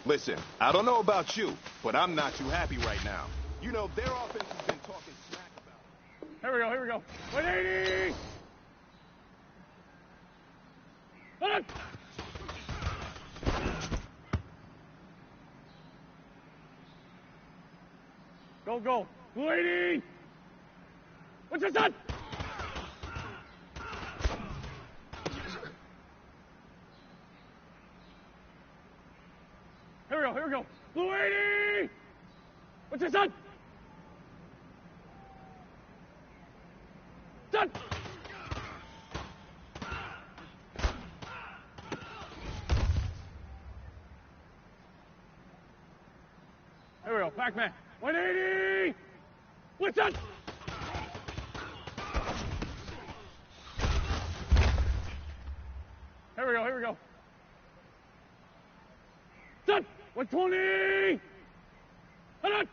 Listen, I don't know about you, but I'm not too happy right now. You know, their offense has been talking smack about it. Here we go. 180! Up! Go. 280! What's your son? Here we go. 280! What's your son? Son! Here we go, Pac-Man. 180! What's that? Here we go. Set! 120! Hold on!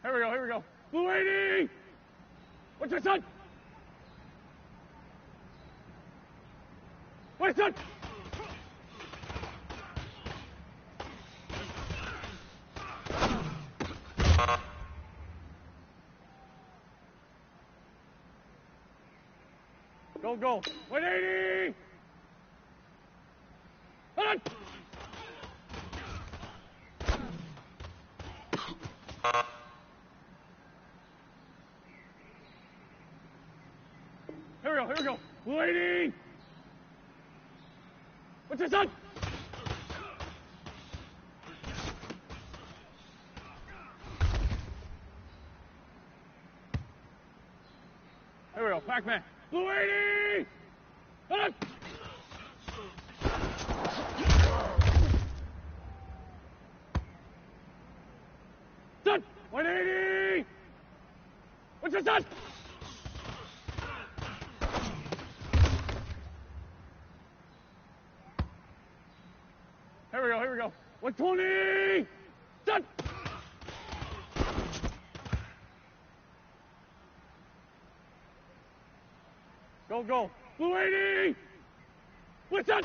Here we go. 280! What's your son? What's that? Go. 180! Hold on! Here we go. 280! What's your son? Here we go, Pac-Man. 280! Hold on! Son! 180! What's your son? Here we go. 120! Son! Go. 280! What's that?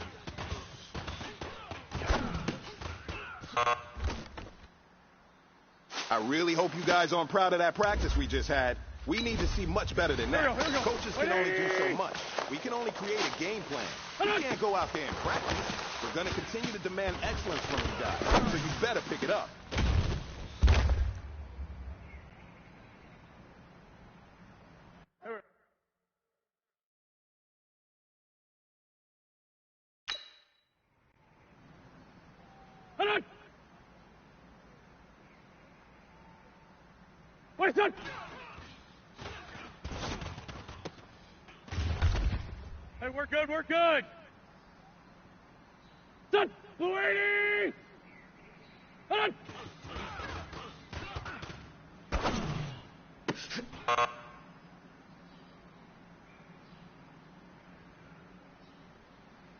I really hope you guys aren't proud of that practice we just had. We need to see much better than that. Here we go. Coaches can only do so much. We can only create a game plan. We can't go out there and practice. We're going to continue to demand excellence from you guys, so you better pick it up. Hold on! What's that? Hey, we're good. Son! 280! Hold on!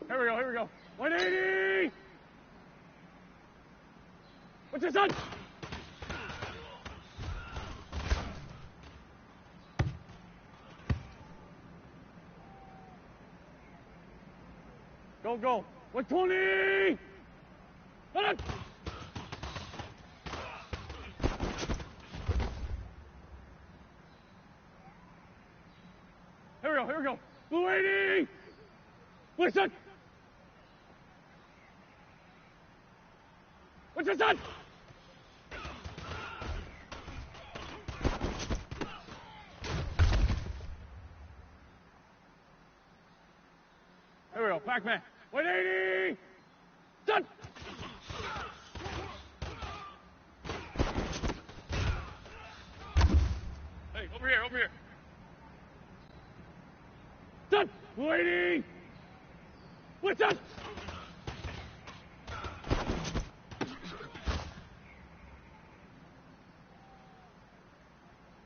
Here we go. 180! What's your son? Go. 120! Hold on! Here we go. 280! Listen! What's your son? Here we go, Pac-Man. 180! Son! Hey, over here. Son! 280! What's up?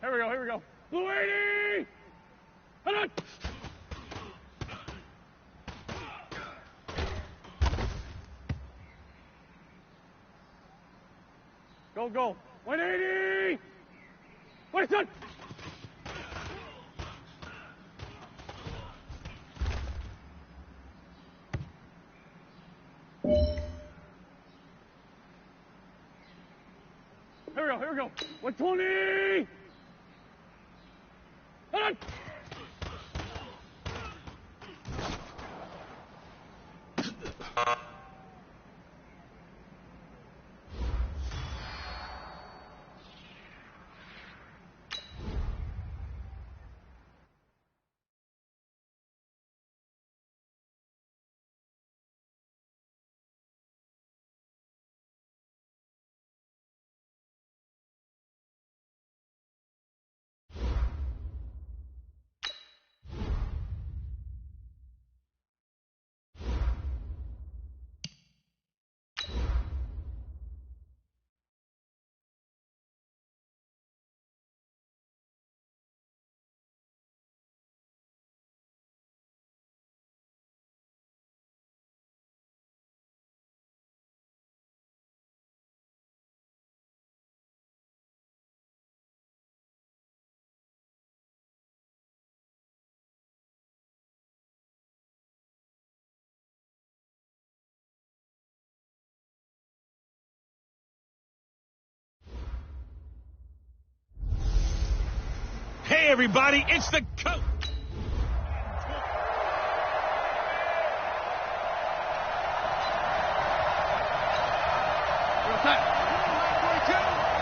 Here we go. 280! Hold on! Go. 180! Wait, son! we go. 120. Hold on. Hey, everybody, it's the coach.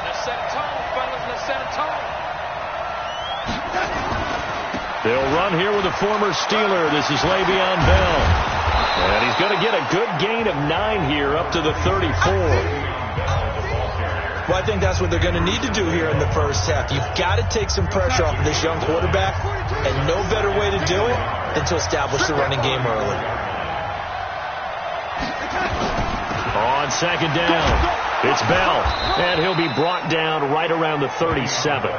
Let's set a tone, fellas. Let's set a tone. They'll run here with a former Steeler. This is Le'Veon Bell. And he's going to get a good gain of 9 here up to the 34. Well, I think that's what they're going to need to do here in the first half. You've got to take some pressure off of this young quarterback, and no better way to do it than to establish the running game early. On second down, it's Bell, and he'll be brought down right around the 37.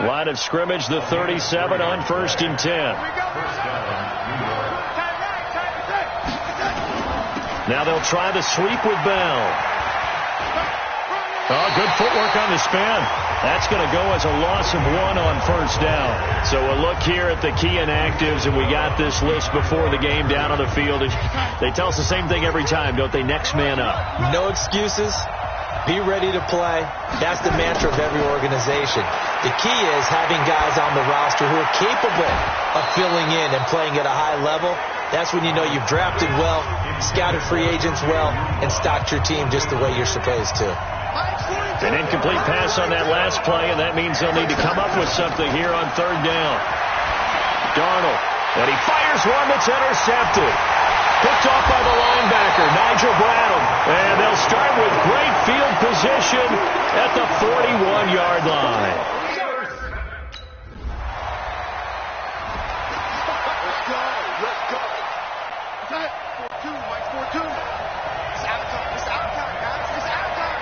Line of scrimmage, the 37 on 1st and 10. Now they'll try the sweep with Bell. Oh, good footwork on the spin. That's going to go as a loss of 1 on 1st down. So a look here at the key inactives, and we got this list before the game down on the field. They tell us the same thing every time, don't they? Next man up. No excuses. Be ready to play. That's the mantra of every organization. The key is having guys on the roster who are capable of filling in and playing at a high level. That's when you know you've drafted well, scouted free agents well, and stocked your team just the way you're supposed to. An incomplete pass on that last play, and that means they'll need to come up with something here on 3rd down. Darnold, and he fires one that's intercepted. Picked off by the linebacker, Nigel Bradham. And they'll start with great field position at the 41-yard line. Let's go. Let's go. What's that? 4-2. Mike 4-2. It's out of time. It's out of time, guys. It's out of time.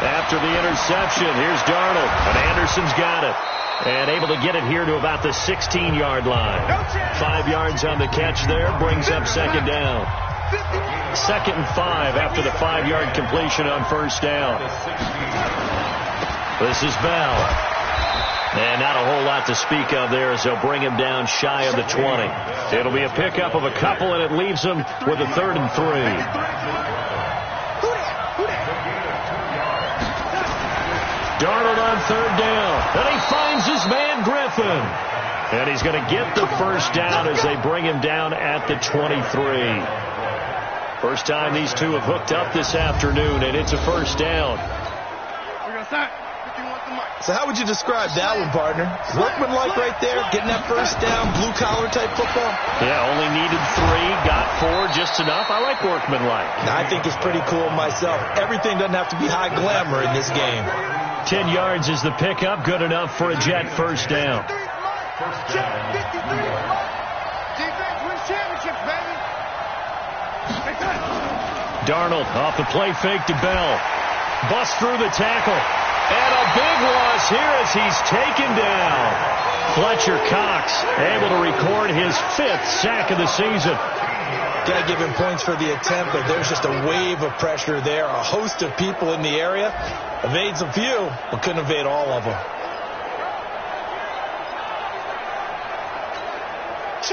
After the interception, here's Darnold. And Anderson's got it. And able to get it here to about the 16-yard line. 5 yards on the catch there. Brings up 2nd down. 2nd and 5 after the 5-yard completion on 1st down. This is Bell. And not a whole lot to speak of there as they'll bring him down shy of the 20. It'll be a pickup of a couple, and it leaves them with a 3rd and 3. Darnold on 3rd down, and he finds his man Griffin. And he's going to get the 1st down as they bring him down at the 23. First time these two have hooked up this afternoon, and it's a 1st down. So how would you describe that one, partner? Workmanlike right there, getting that 1st down, blue-collar type football? Yeah, only needed 3, got 4, just enough. I like workmanlike. I think it's pretty cool myself. Everything doesn't have to be high glamour in this game. 10 yards is the pickup, good enough for a Jet 1st down. championships, baby. Darnold off the play fake to Bell. Busts through the tackle. And a big loss here as he's taken down. Fletcher Cox able to record his 5th sack of the season. Got to give him points for the attempt, but there's just a wave of pressure there. A host of people in the area. Evades a few, but couldn't evade all of them.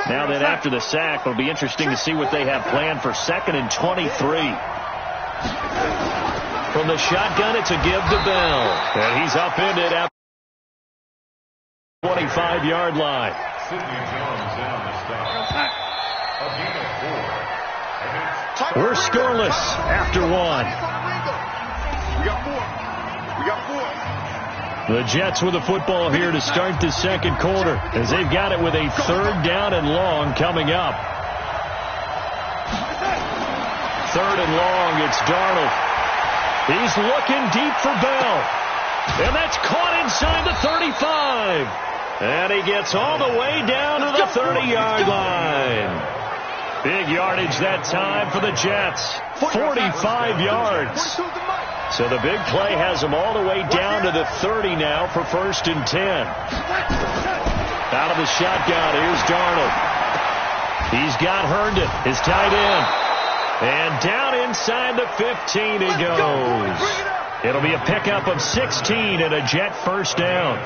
Now then, after the sack, it'll be interesting to see what they have planned for 2nd and 23. From the shotgun, it's a give to Bell. And he's upended at the 25-yard line. We're scoreless after 1. We got 4. The Jets with the football here to start the 2nd quarter as they've got it with a 3rd down and long coming up. 3rd and long, it's Darnold. He's looking deep for Bell. And that's caught inside the 35. And he gets all the way down to the 30-yard line. Big yardage that time for the Jets. 45 yards. So the big play has them all the way down to the 30 now for 1st and 10. Out of the shotgun, here's Darnold. He's got Herndon, his tight end. And down inside the 15 he goes. It'll be a pickup of 16 and a Jet 1st down.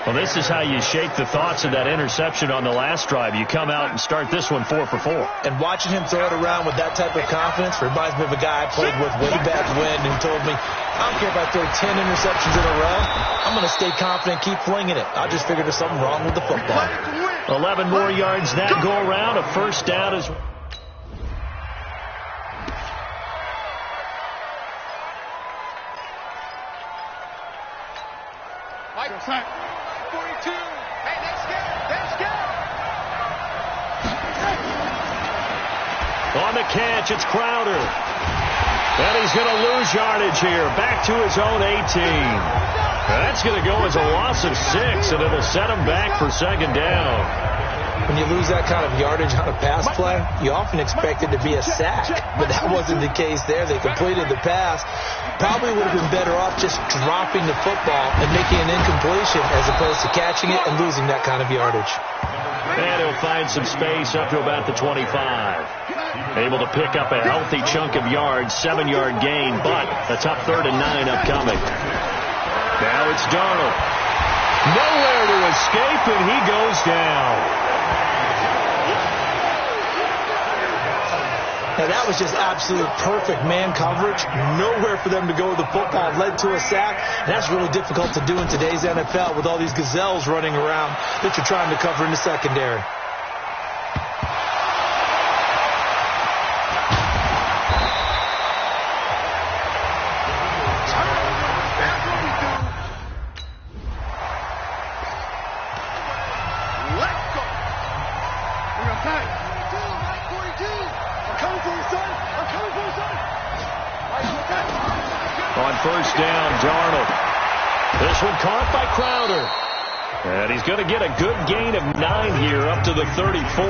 Well, this is how you shake the thoughts of that interception on the last drive. You come out and start this one 4 for 4. And watching him throw it around with that type of confidence reminds me of a guy I played with way back when who told me, I don't care if I throw 10 interceptions in a row. I'm going to stay confident, keep flinging it. I just figured there's something wrong with the football. 11 more yards that go around. A 1st down is... Sack. 42. Hey, let's go. On the catch, it's Crowder. And he's going to lose yardage here. Back to his own 18. That's going to go as a loss of 6, and it'll set him back for 2nd down. When you lose that kind of yardage on a pass play, you often expect it to be a sack. But that wasn't the case there. They completed the pass. Probably would have been better off just dropping the football and making an incompletion as opposed to catching it and losing that kind of yardage. And he'll find some space up to about the 25. Able to pick up a healthy chunk of yards, 7-yard gain, but a tough 3rd and 9 upcoming. Now it's Darnold. Nowhere to escape, and he goes down. Now, that was just absolute perfect man coverage. Nowhere for them to go with the football. Led to a sack. And that's really difficult to do in today's NFL with all these gazelles running around that you're trying to cover in the secondary. On 1st down, Darnold. This one caught by Crowder. And he's going to get a good gain of 9 here up to the 34.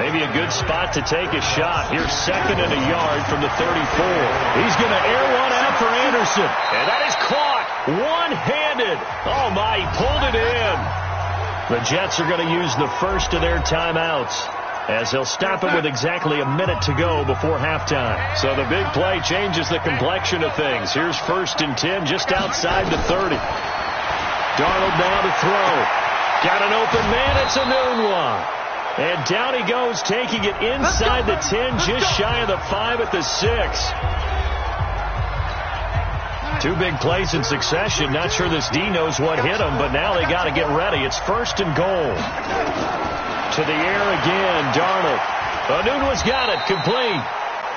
Maybe a good spot to take a shot. Here's 2nd and a yard from the 34. He's going to air one out for Anderson. And that is caught one-handed. Oh, my, he pulled it in. The Jets are going to use the first of their timeouts, as he'll stop it with exactly a minute to go before halftime. So the big play changes the complexion of things. Here's 1st and 10 just outside the 30. Darnold now to throw. Got an open man. It's a noon one. And down he goes, taking it inside the 10, just shy of the 5 at the 6. 2 big plays in succession. Not sure this D knows what hit him, but now they got to get ready. It's 1st and goal. To the air again, Darnold. Anunua's got it, complete.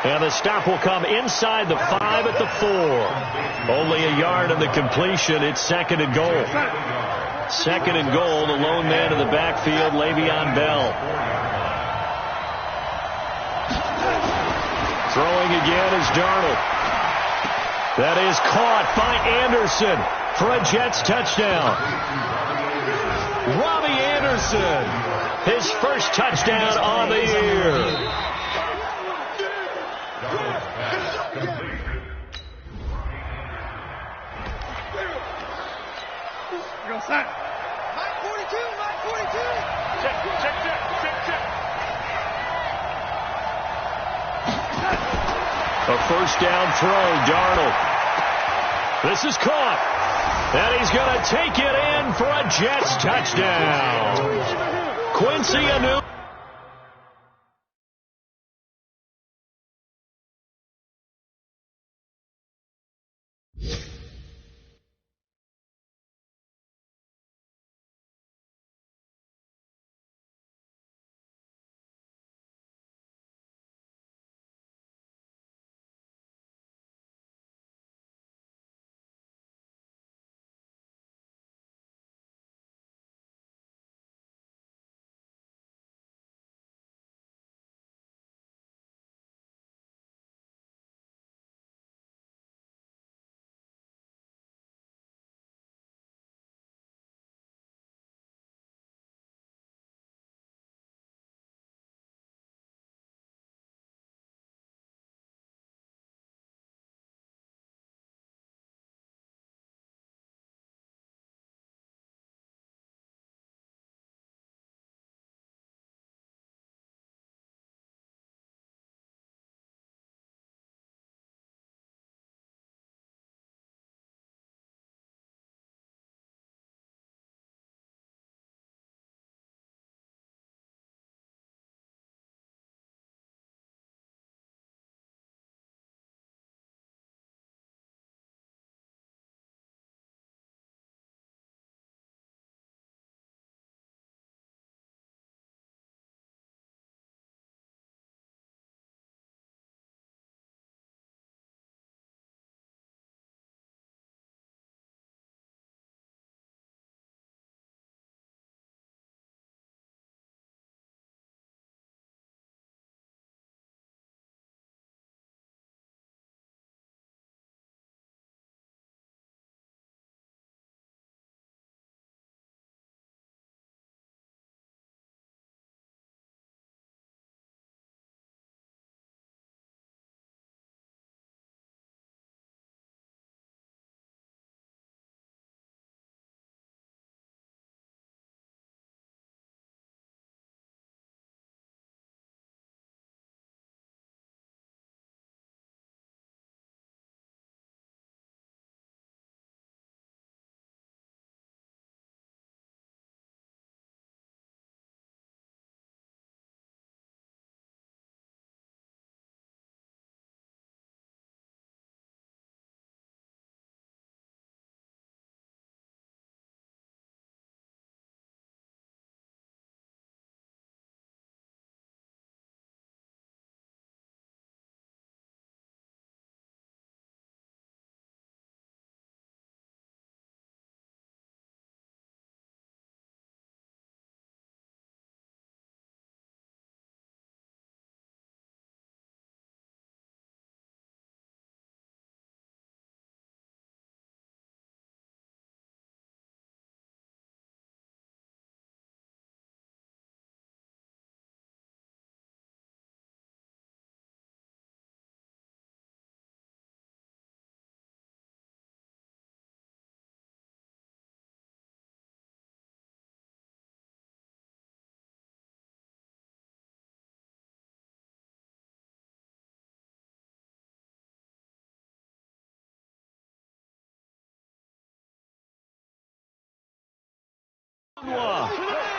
And the stop will come inside the 5 at the 4. Only a yard in the completion. It's 2nd and goal. 2nd and goal, the lone man in the backfield, Le'Veon Bell. Throwing again is Darnold. That is caught by Anderson for a Jets touchdown. Robbie Anderson Jefferson. His first touchdown on the year. Go set. Mike 42, Mike 42. Check. A first down throw, Darnold. This is caught. And he's going to take it in for a Jets touchdown. Quincy Anu.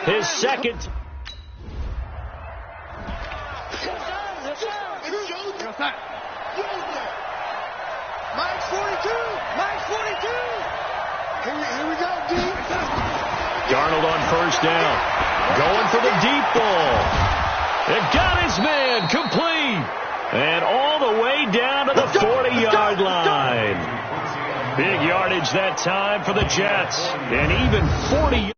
His second. Go set. Mike 42, Mike 42. Here we go, D. Darnold on first down. Going for the deep ball. It got his man complete. And all the way down to the 40-yard line. Big yardage that time for the Jets. And even 40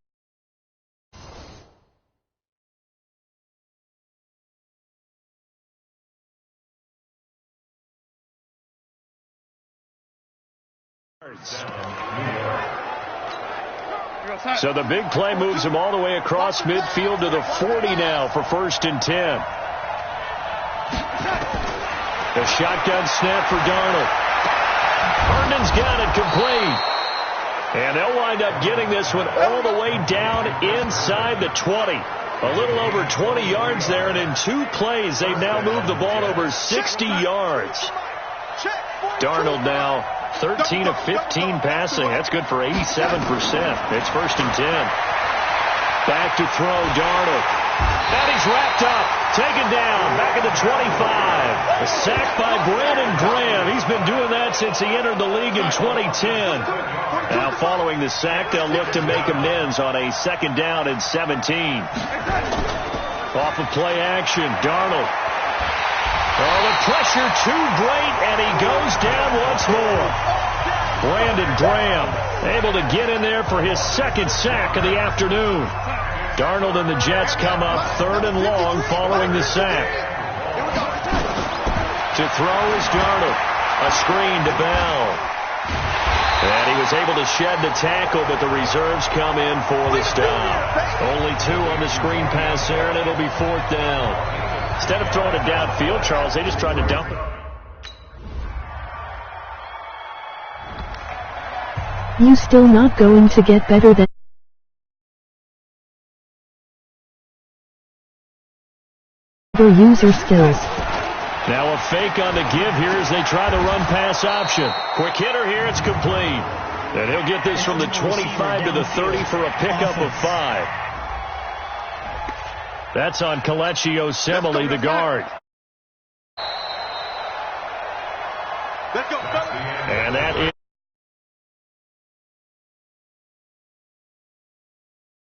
Go So the big play moves him all the way across midfield to the 40 now for 1st and 10. The shotgun snap for Darnold. Herndon's got it complete. And they'll wind up getting this one all the way down inside the 20. A little over 20 yards there, and in 2 plays, they've now moved the ball over 60 yards. Darnold now 13 of 15 passing. That's good for 87%. It's 1st and 10. Back to throw, Darnold. And he's wrapped up. Taken down. Back at the 25. A sack by Brandon Graham. He's been doing that since he entered the league in 2010. Now following the sack, they'll look to make amends on a 2nd down and 17. Off of play action, Darnold. Oh, the pressure too great, and he goes down once more. Brandon Graham able to get in there for his 2nd sack of the afternoon. Darnold and the Jets come up 3rd and long following the sack. To throw is Darnold. A screen to Bell. And he was able to shed the tackle, but the reserves come in for the stop. Only 2 on the screen pass there, and it'll be 4th down. Instead of throwing it downfield, Charles, they just tried to dump it. You still not going to get better than your user skills. Now a fake on the give here as they try the run pass option. Quick hitter here, it's complete. And he'll get this from the 25 to the 30 for a pickup of 5. That's on Kelechi Osemele, the guard. And that is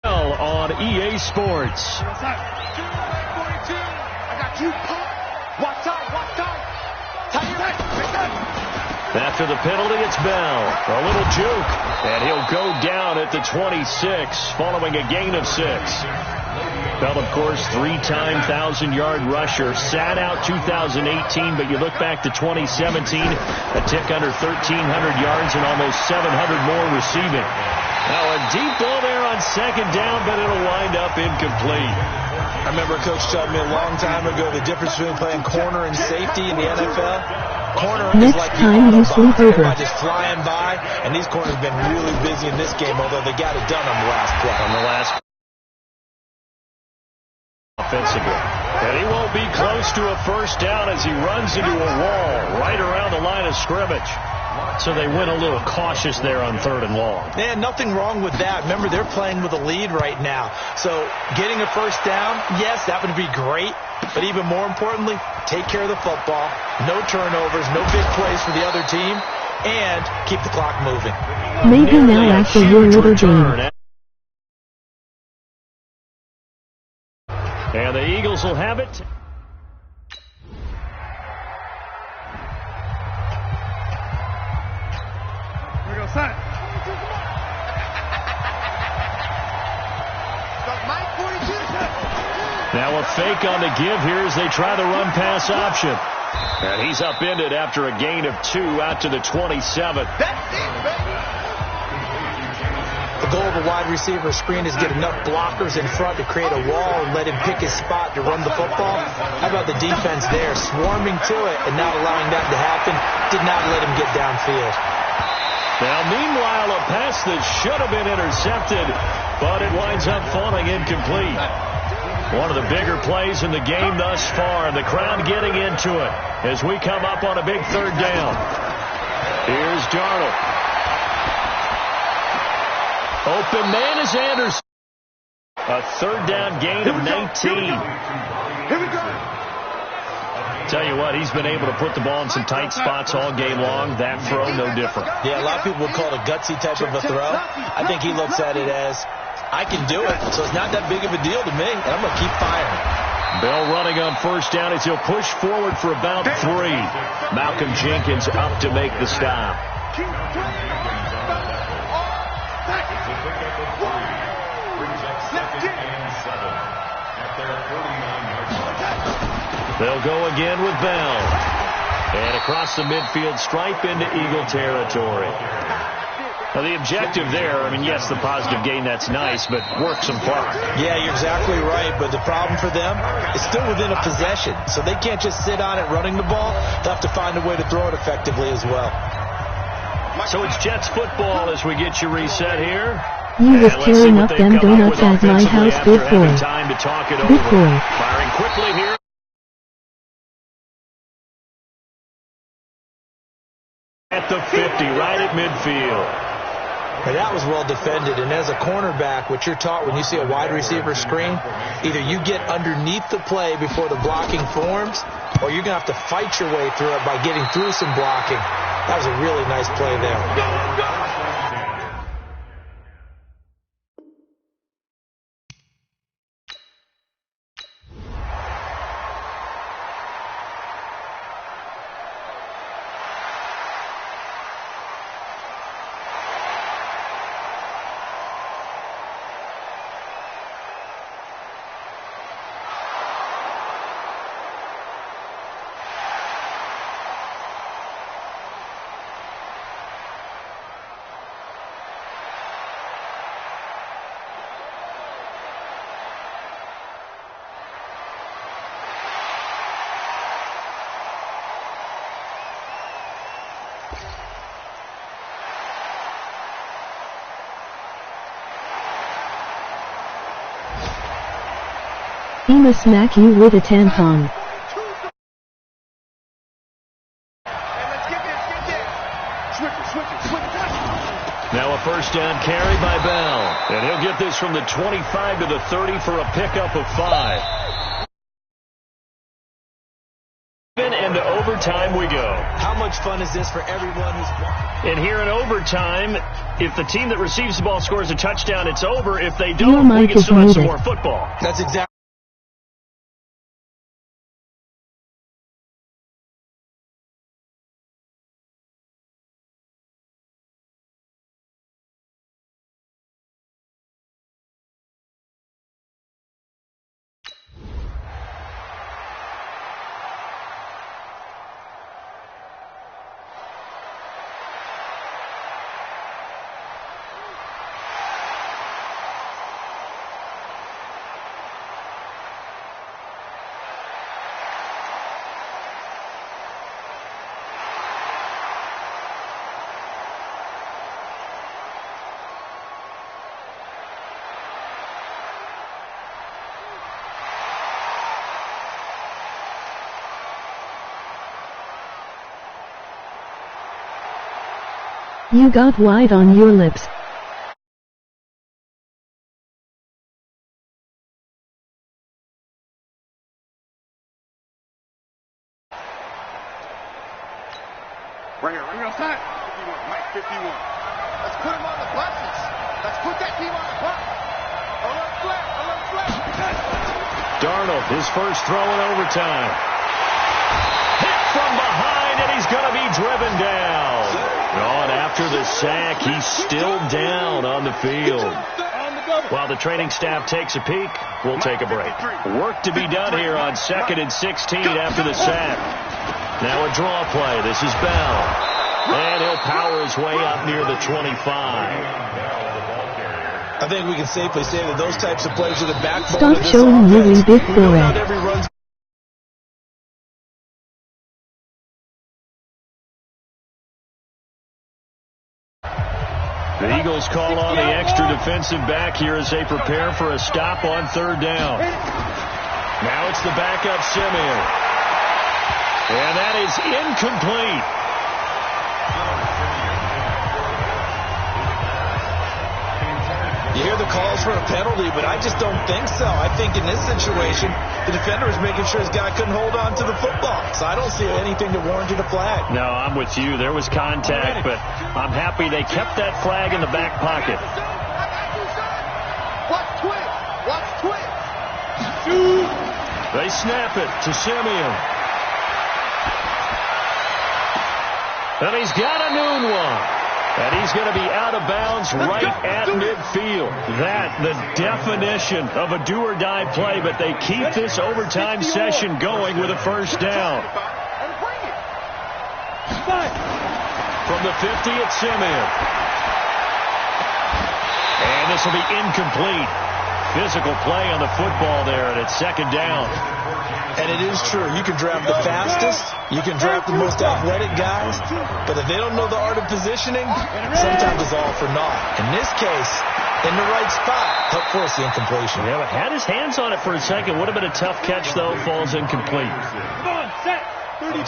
on EA Sports. After the penalty, it's Bell. A little juke, and he'll go down at the 26 following a gain of 6. Bell, of course, 3-time 1,000-yard rusher. Sat out 2018, but you look back to 2017, a tick under 1,300 yards and almost 700 more receiving. Now a deep ball there on 2nd down, but it'll wind up incomplete. I remember Coach telling me a long time ago the difference between playing corner and safety in the NFL. Corner is like the autobahn, just flying by, and these corners have been really busy in this game, although they got it done on the last play. On the last offensively. And he won't be close to a 1st down as he runs into a wall right around the line of scrimmage. So they went a little cautious there on 3rd and long. Yeah, nothing wrong with that. Remember, they're playing with a lead right now. So getting a 1st down, yes, that would be great. But even more importantly, take care of the football. No turnovers, no big plays for the other team, and keep the clock moving. Maybe now after your little game. And the Eagles will have it. Now a fake on the give here as they try the run pass option. And he's upended after a gain of 2 out to the 27. The goal of a wide receiver screen is get enough blockers in front to create a wall and let him pick his spot to run the football. How about the defense there, swarming to it and not allowing that to happen? Did not let him get downfield. Now, meanwhile, a pass that should have been intercepted, but it winds up falling incomplete. One of the bigger plays in the game thus far. The crowd getting into it as we come up on a big 3rd down. Here's Darnold. Open man is Anderson. A 3rd down gain of 19. Here we go. Tell you what, he's been able to put the ball in some tight spots all game long. That throw, no different. Yeah, a lot of people would call it a gutsy type of a throw. I think he looks at it as, I can do it, so it's not that big of a deal to me, and I'm going to keep firing. Bell running on 1st down as he'll push forward for about 3. Malcolm Jenkins up to make the stop. They'll go again with Bell. And across the midfield stripe into Eagle territory. Well, the objective there, I mean, yes, the positive gain, that's nice, but work some clock. Yeah, you're exactly right, but the problem for them is still within a possession, so they can't just sit on it running the ball. They'll have to find a way to throw it effectively as well. So it's Jets football as we get you reset here. You was tearing up them donuts at my house, big boy. Time to talk it Big over. boy. Firing quickly here. At the 50, right at midfield. And that was well defended, and as a cornerback, what you're taught when you see a wide receiver screen, either you get underneath the play before the blocking forms, or you're going to have to fight your way through it by getting through some blocking. That was a really nice play there. I'ma smack you with a tampon. Now a first down carry by Bell. And he'll get this from the 25 to the 30 for a pickup of 5. And to overtime we go. How much fun is this for everyone who's watching? And here in overtime, if the team that receives the ball scores a touchdown, it's over. If they Your don't, we mic can is still have some muted. more football. That's exactly. You got white on your lips. Right here, outside. 51, Mike 51. Let's put him on the buses. Let's put that team on the bus. Alert flat. Darnold, his first throw in overtime. Hit from behind, and he's going to be driven down. Oh, and after the sack, he's still down on the field. While the training staff takes a peek, we'll take a break. Work to be done here on 2nd and 16 after the sack. Now a draw play. This is Bell. And he'll power his way up near the 25. I think we can safely say that those types of plays are the backbone Stop of this showing offense. really big We know not forehead. every run's The Eagles call on the extra defensive back here as they prepare for a stop on 3rd down. Now it's the backup Simeon. And that is incomplete. You hear the calls for a penalty, but I just don't think so. I think in this situation, the defender is making sure his guy couldn't hold on to the football. So I don't see anything to warrant a flag. No, I'm with you. There was contact, but I'm happy they kept that flag in the back pocket. Watch twist. They snap it to Simeon. And he's got a noon one. And he's going to be out of bounds right at midfield. That, the definition of a do-or-die play, but they keep this overtime session going with a first down. From the 50, it's Simeon. this will be incomplete. Physical play on the football there, and it's second down. And it is true. You can draft the fastest. You can draft the most athletic guys. But if they don't know the art of positioning, sometimes it's all for naught. In this case, in the right spot, help force the incompletion. Yeah, but had his hands on it for a second. Would have been a tough catch, though. Falls incomplete. Come on, set.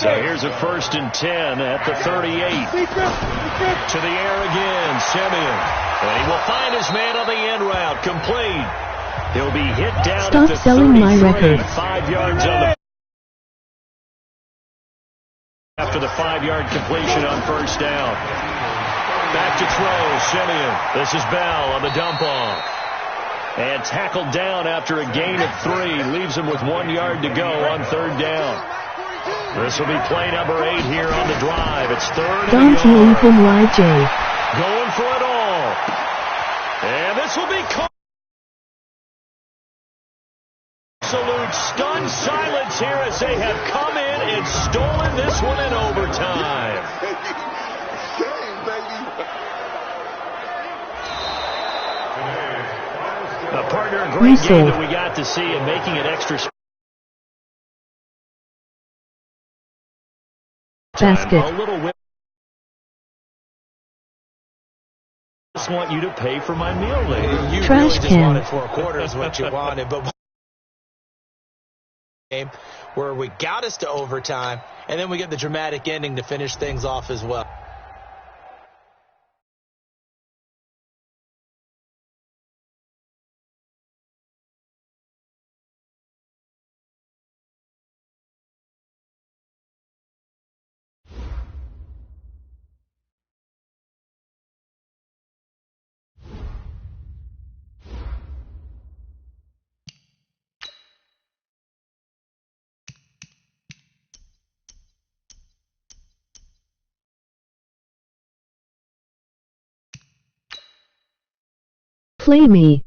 So here's a 1st and 10 at the 38. To the air again, Simeon. And he will find his man on the end route. Complete. He'll be hit down Stop at the selling 33, my record. 5 yards on the after the 5-yard completion on 1st down. Back to throw, Simeon. This is Bell on the dump off. And tackled down after a gain of 3. Leaves him with 1 yard to go on 3rd down. This will be play number 8 here on the drive. It's 3rd and Don't you even YJ. going for it all. And this will be caught. Absolute stunned silence here as they have come in and stolen this one in overtime. Game, baby. A partner, a great game that we got to see, and making it extra Basket. a little whip. I just want you to pay for my meal later. You Trash really just can. wanted 4 quarters what you wanted, but game where we got us to overtime, and then we get the dramatic ending to finish things off as well. Play me.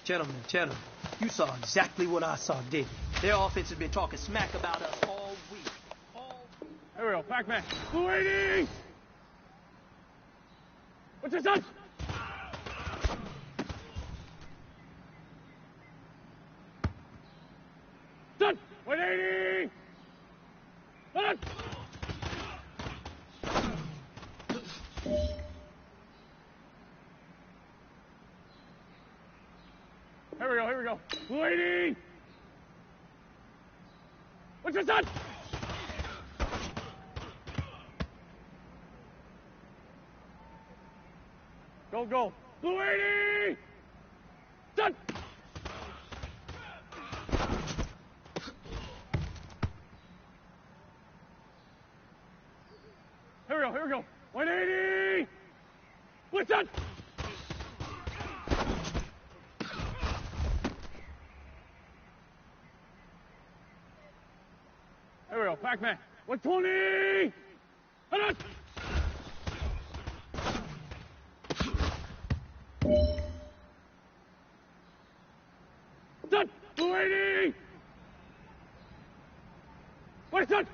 Gentlemen, you saw exactly what I saw, didn't you? Their offense has been talking smack about us all week. Here we go, Pac-Man. Blue 80! What's this on? Done! 180! Done! Here we go. Blue 80! What's this on? Go. Blue 80! Done! Here we go. 180! What's that? Here we go, Pac-Man. 120! Hold on! Done! 280! What's done?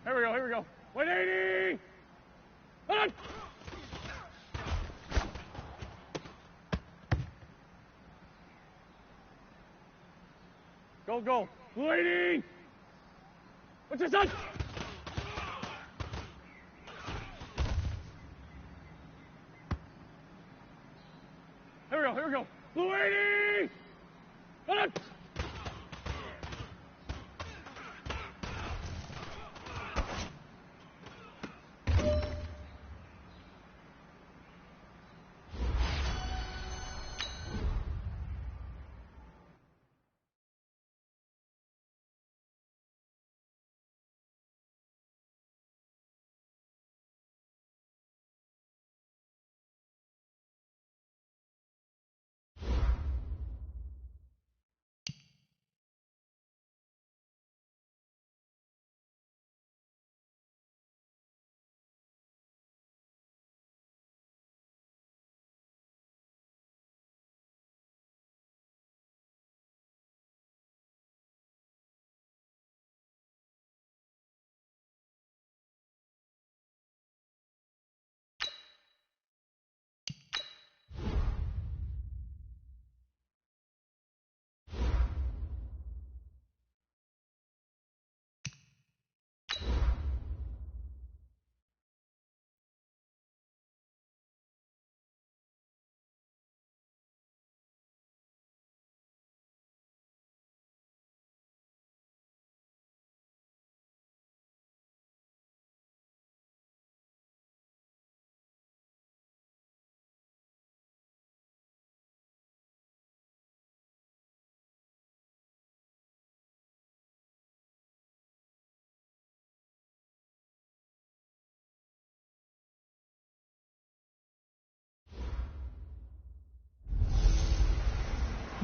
Here we go. 180! Hold on! Go. Blue 80! What's this on? Here we go. Blue 80! Hold on!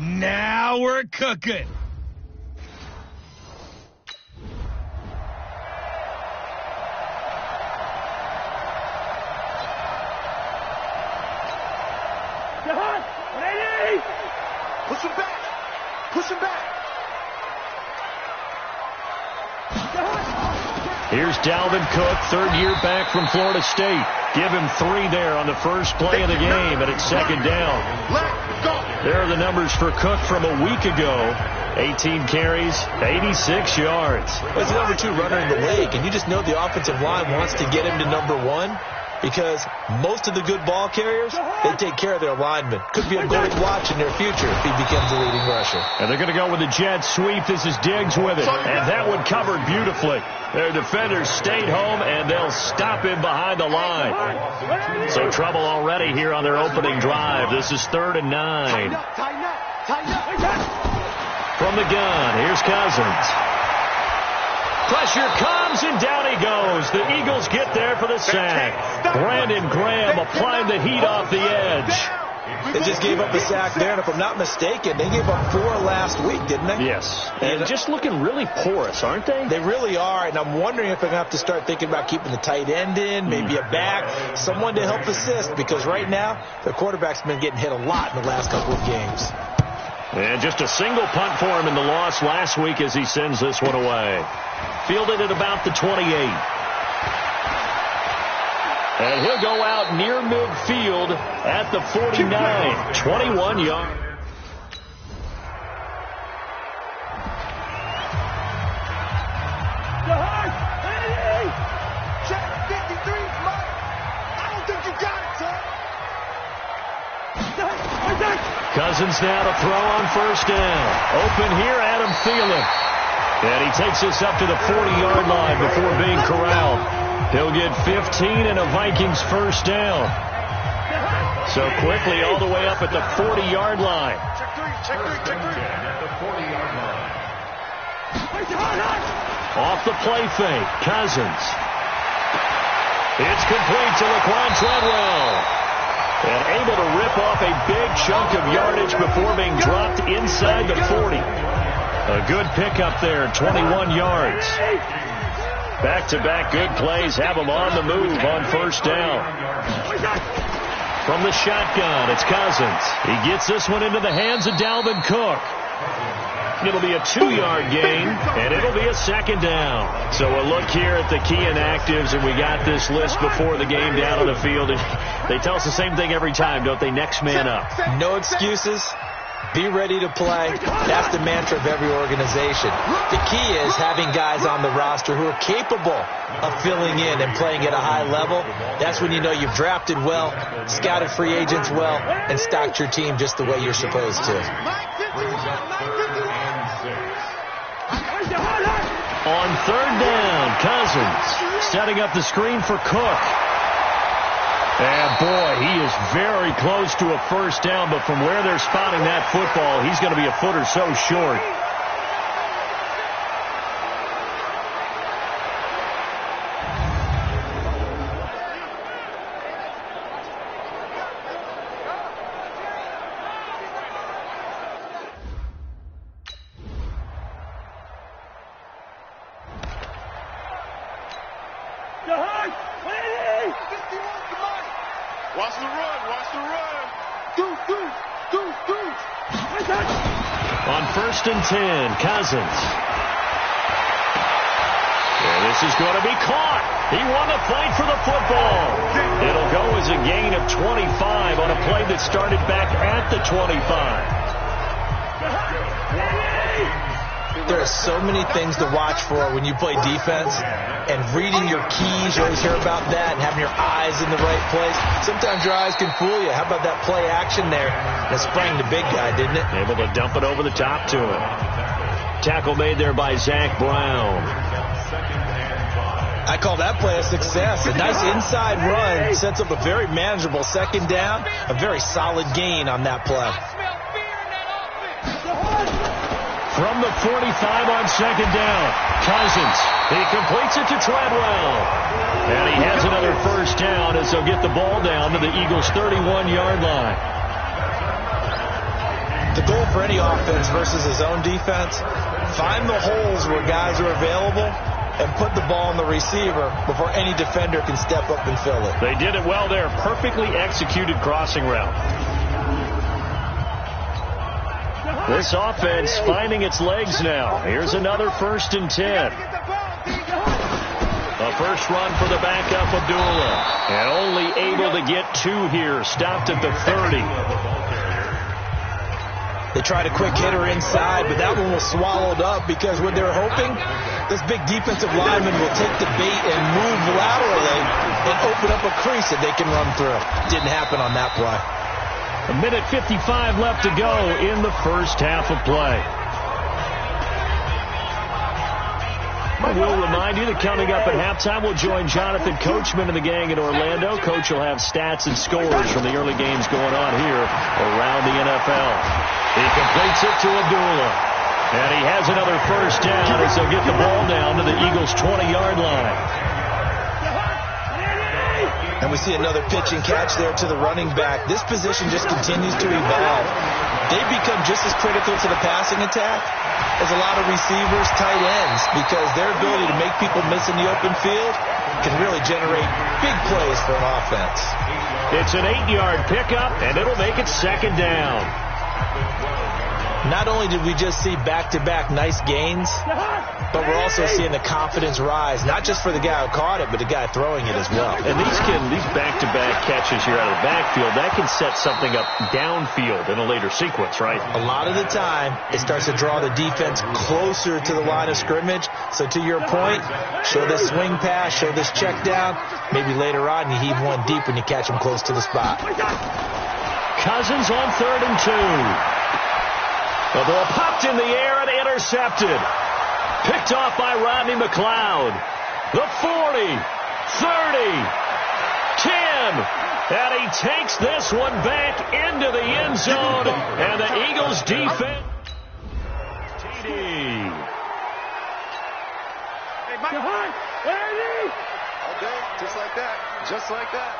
Now we're cooking. Push him back. Push him back. Here's Dalvin Cook, third year back from Florida State. Give him 3 there on the first play of the game, and it's second down. There are the numbers for Cook from a week ago. 18 carries, 86 yards. He's the number 2 runner in the league, and you just know the offensive line wants to get him to number 1 because most of the good ball carriers, they take care of their linemen. Could be a gold watch in their future if he becomes the leading rusher. And they're going to go with the jet sweep. This is Diggs with it, and that one covered beautifully. Their defenders stayed home, and they'll stop him behind the line. So trouble already here on their opening drive. This is 3rd and 9. From the gun, here's Cousins. Pressure comes, and down he goes. The Eagles get there for the sack. Brandon Graham applying the heat off the edge. They just gave up a sack there, and if I'm not mistaken, they gave up 4 last week, didn't they? Yes. And just looking really porous, aren't they? They really are, and I'm wondering if they're going to have to start thinking about keeping the tight end in, maybe a back, someone to help assist, because right now, their quarterback's been getting hit a lot in the last couple of games. And just a single punt for him in the loss last week as he sends this one away. Fielded at about the 28. And he'll go out near midfield at the 49. 21 yards. Check 53, Mike. I don't think you got it, son. Cousins now to throw on first down. Open here, Adam Thielen. And he takes us up to the 40-yard line before being corralled. He'll get 15 and a Vikings first down. So quickly all the way up at the 40-yard line. Check three. At the 40-yard line. Off the play fake, Cousins. It's complete to Laquan Treadwell. And able to rip off a big chunk of yardage before being dropped inside the 40. A good pickup there, 21 yards. Back-to-back good plays have him on the move on first down. From the shotgun, it's Cousins. He gets this one into the hands of Dalvin Cook. It'll be a 2-yard gain, and it'll be a second down. So a look here at the key inactives, and we got this list before the game down on the field. And they tell us the same thing every time, don't they? Next man up. No excuses. Be ready to play. That's the mantra of every organization. The key is having guys on the roster who are capable of filling in and playing at a high level. That's when you know you've drafted well, scouted free agents well, and stocked your team just the way you're supposed to. On third down, Cousins setting up the screen for Cook. And boy, he is very close to a first down, but from where they're spotting that football, he's going to be a foot or so short. Watch the run. On first and 10, Cousins. And this is going to be caught. He won the fight for the football. It'll go as a gain of 25 on a play that started back at the 25. There are so many things to watch for when you play defense, and reading your keys, you always hear about that, and having your eyes in the right place. Sometimes your eyes can fool you. How about that play action there? That sprang the big guy, didn't it? Able to dump it over the top to him. Tackle made there by Zach Brown. I call that play a success. A nice inside run sets up a very manageable second down, a very solid gain on that play. From the 45 on second down, Cousins. He completes it to Treadwell. And he has another first down as they'll get the ball down to the Eagles' 31-yard line. The goal for any offense versus his own defense, find the holes where guys are available and put the ball on the receiver before any defender can step up and fill it. They did it well there. Perfectly executed crossing route. This offense finding its legs now. Here's another 1st and 10. A first run for the backup, Abdullah. And only able to get 2 here. Stopped at the 30. They tried a quick hitter inside, but that one was swallowed up because what they're hoping, this big defensive lineman will take the bait and move laterally and open up a crease that they can run through. Didn't happen on that play. 1:55 left to go in the first half of play. I will remind you that coming up at halftime, we'll join Jonathan Coachman and the gang in Orlando. Coach will have stats and scores from the early games going on here around the NFL. He completes it to Abdullah. And he has another first down as they'll get the ball down to the Eagles' 20-yard line. And we see another pitch and catch there to the running back. This position just continues to evolve. They've become just as critical to the passing attack as a lot of receivers, tight ends, because their ability to make people miss in the open field can really generate big plays for an offense. It's an 8-yard pickup, and it'll make it 2nd down. Not only did we just see back-to-back nice gains, but we're also seeing the confidence rise, not just for the guy who caught it, but the guy throwing it as well. And these back-to-back catches here out of the backfield, that can set something up downfield in a later sequence, right? A lot of the time, it starts to draw the defense closer to the line of scrimmage. So to your point, show this swing pass, show this check down. Maybe later on you heave one deep when you catch them close to the spot. Cousins on 3rd and 2. The ball popped in the air and intercepted. Picked off by Rodney McLeod. The 40, 30, 10. And he takes this one back into the end zone. And the Eagles defense. TD. Okay, just like that. Just like that.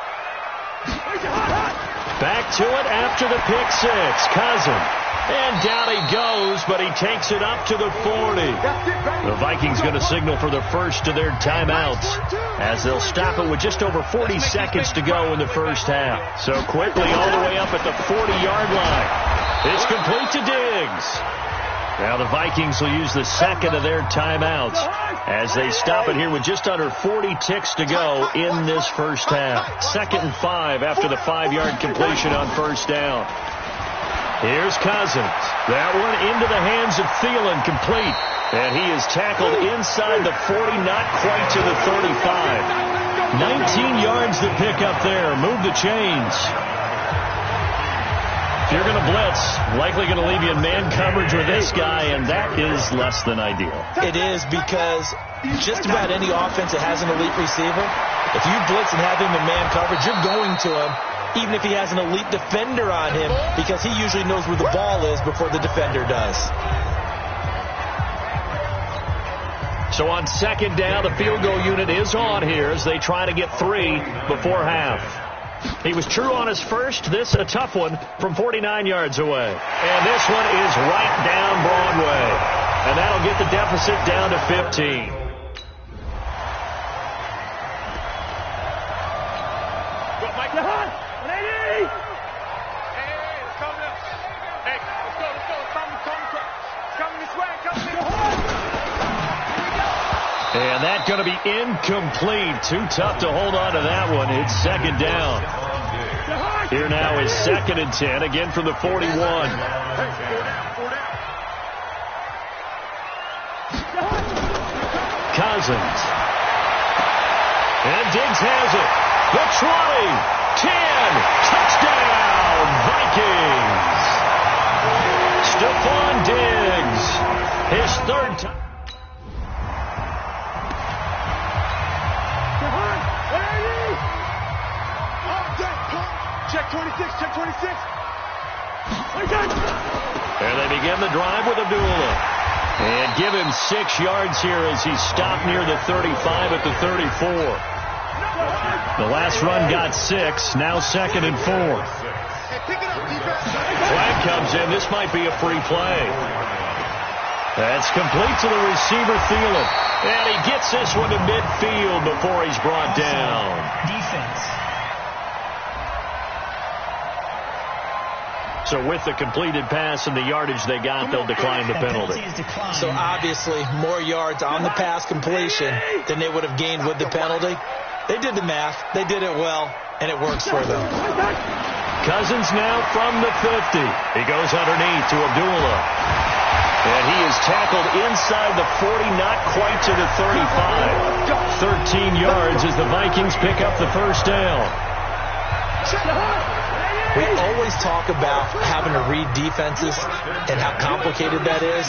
Back to it after the pick 6. Cousins. And down he goes, but he takes it up to the 40. The Vikings going to signal for the first of their timeouts as they'll stop it with just over 40 seconds to go in the first half. So quickly all the way up at the 40-yard line. It's complete to Diggs. Now the Vikings will use the second of their timeouts as they stop it here with just under 40 ticks to go in this first half. 2nd and 5 after the 5-yard completion on first down. Here's Cousins. That one into the hands of Thielen, complete. And he is tackled inside the 40, not quite to the 35. 19 yards to pick up there. Move the chains. If you're going to blitz, likely going to leave you in man coverage with this guy, and that is less than ideal. It is, because just about any offense that has an elite receiver, if you blitz and have him in man coverage, you're going to him, even if he has an elite defender on him, because he usually knows where the ball is before the defender does. So on 2nd down, the field goal unit is on here as they try to get 3 before half. He was true on his first. This a tough one from 49 yards away. And this one is right down Broadway. And that'll get the deficit down to 15. And that's going to be incomplete. Too tough to hold on to that one. It's 2nd down. Here now is 2nd and 10, again from the 41. Cousins. And Diggs has it. The 20, 10, touchdown, Vikings. Stephon Diggs, his 3rd time. Check 26, check 26. And they begin the drive with Abdullah. And give him 6 yards here as he stopped near the 35 at the 34. The last run got 6, now 2nd and 4. Hey, pick it up, defense. Flag comes in. This might be a free play. That's complete to the receiver, Thielen. And he gets this one to midfield before he's brought down. Defense. So with the completed pass and the yardage they got, they'll decline the penalty. So obviously, more yards on the pass completion than they would have gained with the penalty. They did the math. They did it well, and it works for them. Cousins now from the 50. He goes underneath to Abdullah. And he is tackled inside the 40, not quite to the 35. 13 yards as the Vikings pick up the first down. We always talk about having to read defenses and how complicated that is.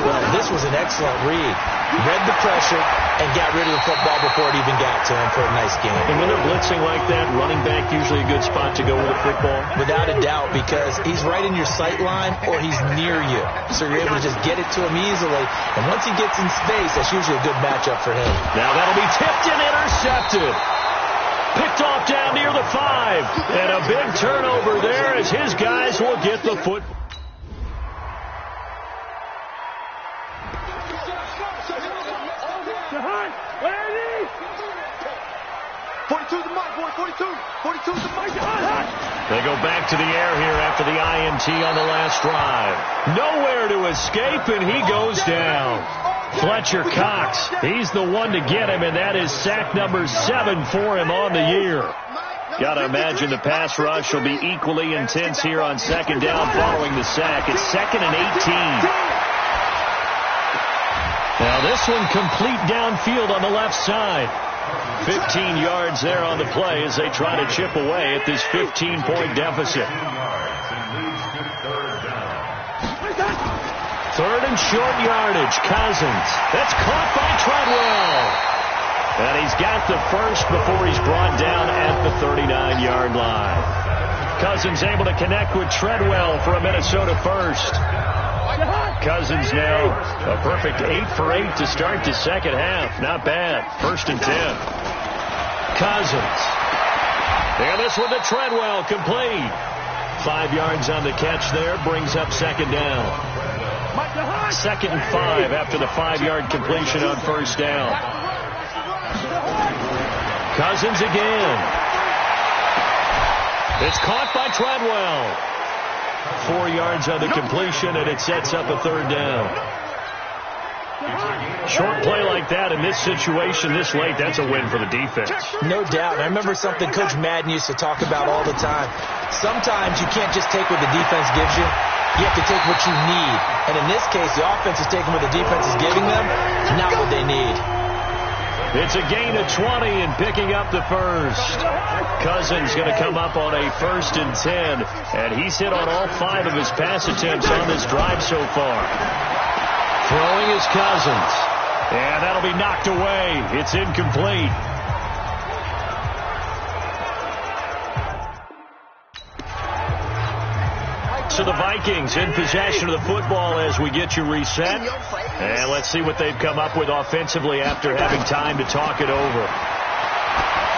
Well, this was an excellent read. Read the pressure and got rid of the football before it even got to him for a nice game. And when they're blitzing like that, running back usually a good spot to go with the football? Without a doubt, because he's right in your sight line or he's near you. So you're able to just get it to him easily. And once he gets in space, that's usually a good matchup for him. Now that'll be tipped and intercepted. Picked off down near the 5. And a big turnover there as his guys will get the foot. They go back to the air here after the INT on the last drive. Nowhere to escape, and he goes down. Fletcher Cox, he's the one to get him, and that is sack number 7 for him on the year. Got to imagine the pass rush will be equally intense here on second down following the sack. It's 2nd and 18. Now this one complete downfield on the left side. 15 yards there on the play as they try to chip away at this 15-point deficit. 3rd and short yardage. Cousins. That's caught by Treadwell. And he's got the first before he's brought down at the 39-yard line. Cousins able to connect with Treadwell for a Minnesota first. Cousins now a perfect 8 for 8 to start the second half. Not bad. 1st and 10. Cousins. And this one to Treadwell, complete. 5 yards on the catch there, brings up second down. 2nd and 5 after the 5-yard completion on first down. Cousins again. It's caught by Treadwell. 4 yards on the completion, and it sets up a 3rd down. Short play like that in this situation this late, that's a win for the defense. No doubt. I remember something Coach Madden used to talk about all the time. Sometimes you can't just take what the defense gives you. You have to take what you need. And in this case, the offense is taking what the defense is giving them, not what they need. It's a gain of 20 and picking up the first. Cousins going to come up on a 1st and 10. And he's hit on all 5 of his pass attempts on this drive so far. Throwing is Cousins. And that'll be knocked away. It's incomplete. So the Vikings in possession of the football as we get you reset. And let's see what they've come up with offensively after having time to talk it over.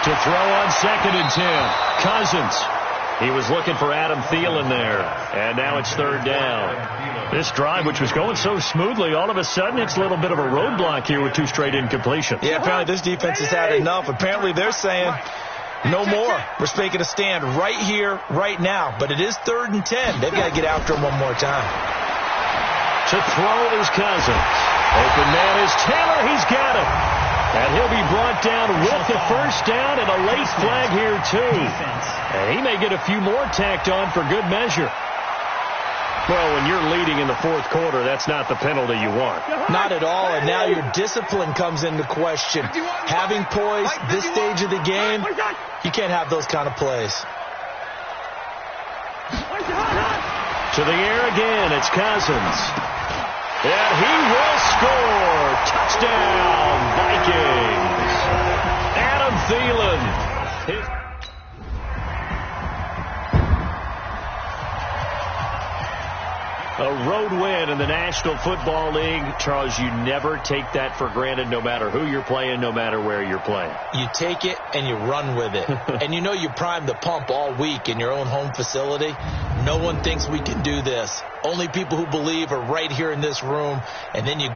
To throw on 2nd and 10. Cousins. He was looking for Adam Thielen there. And now it's 3rd down. This drive, which was going so smoothly, all of a sudden it's a little bit of a roadblock here with 2 straight incompletions. Yeah, apparently this defense has had enough. Apparently they're saying no more. We're making a stand right here, right now. But it is 3rd and 10. They've got to get after him one more time. To throw is Cousins. Open man is Taylor. He's got it. And he'll be brought down with the first down and a late flag here, too. And he may get a few more tacked on for good measure. Well, when you're leading in the 4th quarter, that's not the penalty you want. Not at all, and now your discipline comes into question. Having poise this stage of the game, you can't have those kind of plays. To the air again, it's Cousins. And he will score. Touchdown, Vikings. Adam Thielen. A road win in the National Football League. Charles, you never take that for granted no matter who you're playing, no matter where you're playing. You take it and you run with it. And you know you primed the pump all week in your own home facility. No one thinks we can do this. Only people who believe are right here in this room. And then you